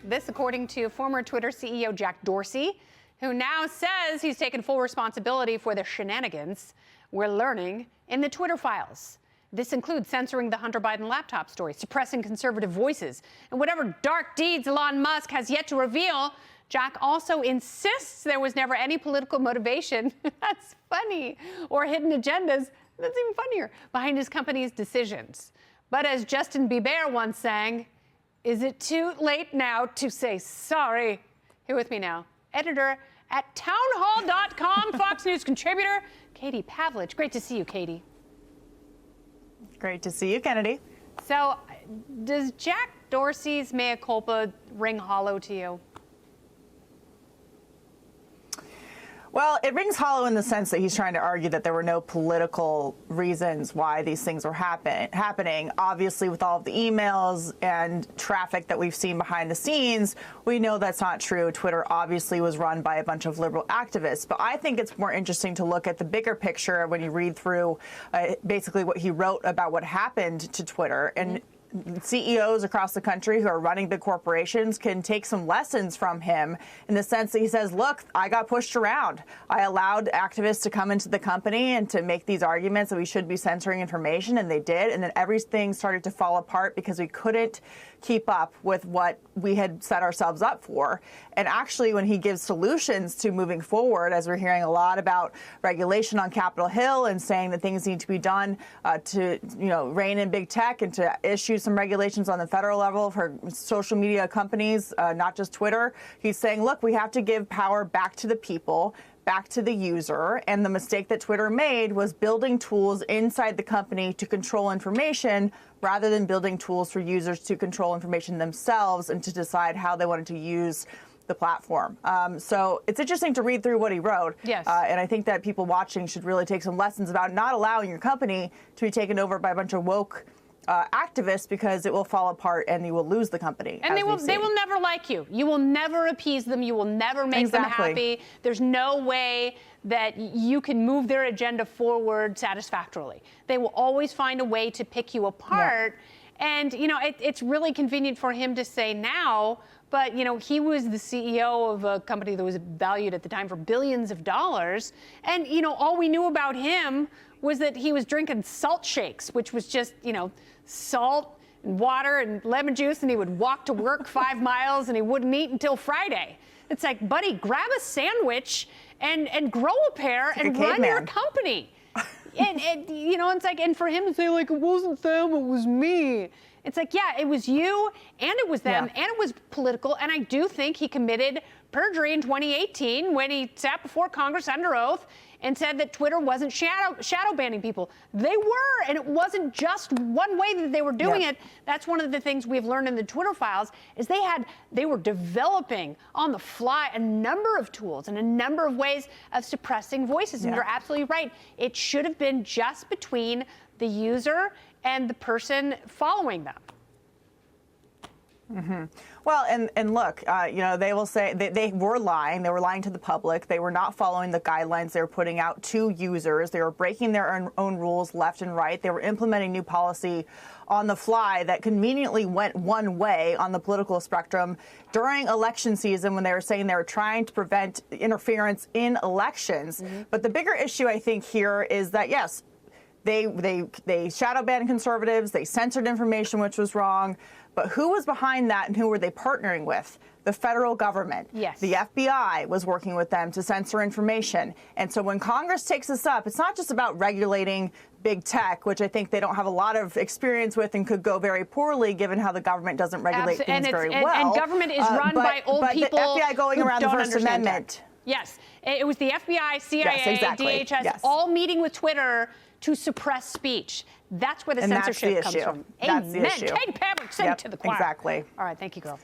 This according to former Twitter CEO Jack Dorsey, who now says he's taken full responsibility for the shenanigans we're learning in the Twitter files. This includes censoring the Hunter Biden laptop story, suppressing conservative voices, and whatever dark deeds Elon Musk has yet to reveal. Jack also insists there was never any political motivation, that's funny, or hidden agendas, that's even funnier, behind his company's decisions. But as Justin Bieber once sang, is it too late now to say sorry? Here with me now, editor at townhall.com, Fox News contributor, Katie Pavlich. Great to see you, Katie. Great to see you, Kennedy. So, does Jack Dorsey's mea culpa ring hollow to you? Well, it rings hollow in the sense that he's trying to argue that there were no political reasons why these things were happening. Obviously, with all of the emails and traffic that we've seen behind the scenes, we know that's not true. Twitter obviously was run by a bunch of liberal activists. But I think it's more interesting to look at the bigger picture when you read through basically what he wrote about what happened to Twitter. And CEOs across the country who are running big corporations can take some lessons from him in the sense that he says, look, I got pushed around. I allowed activists to come into the company and to make these arguments that we should be censoring information, and they did. And then everything started to fall apart because we couldn't keep up with what we had set ourselves up for. And actually, when he gives solutions to moving forward, as we're hearing a lot about regulation on Capitol Hill and saying that things need to be done to, rein in big tech and to issue some regulations on the federal level for social media companies, not just Twitter, he's saying, look, we have to give power back to the people, back to the user. And the mistake that Twitter made was building tools inside the company to control information rather than building tools for users to control information themselves and to decide how they wanted to use the platform. So it's interesting to read through what he wrote. Yes. And I think that people watching should really take some lessons about not allowing your company to be taken over by a bunch of woke activists, because it will fall apart and you will lose the company. And they will never like you. You will never appease them. You will never make them happy. There's no way that you can move their agenda forward satisfactorily. They will always find a way to pick you apart. Yeah. And, it's really convenient for him to say now, but, he was the CEO of a company that was valued at the time for billions of dollars. And, all we knew about him was that he was drinking salt shakes, which was just, salt and water and lemon juice, and he would walk to work 5 miles and he wouldn't eat until Friday. It's like, buddy, grab a sandwich and grow a pair and run your company. and it's like, and for him to say, like, it wasn't them, it was me. It's like, yeah, it was you and it was them and it was political. And I do think he committed perjury in 2018 when he sat before Congress under oath and said that Twitter wasn't shadow banning people. They were, and it wasn't just one way that they were doing it. That's one of the things we've learned in the Twitter files is they were developing on the fly a number of tools and a number of ways of suppressing voices. And you're absolutely right. It should have been just between the user and the person following them. Mm-hmm. Well, and look, they will say they were lying. They were lying to the public. They were not following the guidelines they were putting out to users. They were breaking their own rules left and right. They were implementing new policy on the fly that conveniently went one way on the political spectrum during election season when they were saying they were trying to prevent interference in elections. Mm-hmm. But the bigger issue, I think, here is that, yes, they shadow banned conservatives. They censored information, which was wrong. But who was behind that and who were they partnering with? The federal government. Yes. The FBI was working with them to censor information. And so when Congress takes this up, it's not just about regulating big tech, which I think they don't have a lot of experience with and could go very poorly given how the government doesn't regulate things very well. And government is run by old people. The FBI going around the First Amendment. Yes. It was the FBI, CIA, DHS, all meeting with Twitter to suppress speech. That's where the censorship comes from. That's the issue. Amen. Take Pavlich, sing to the choir. Exactly. All right, thank you, girl.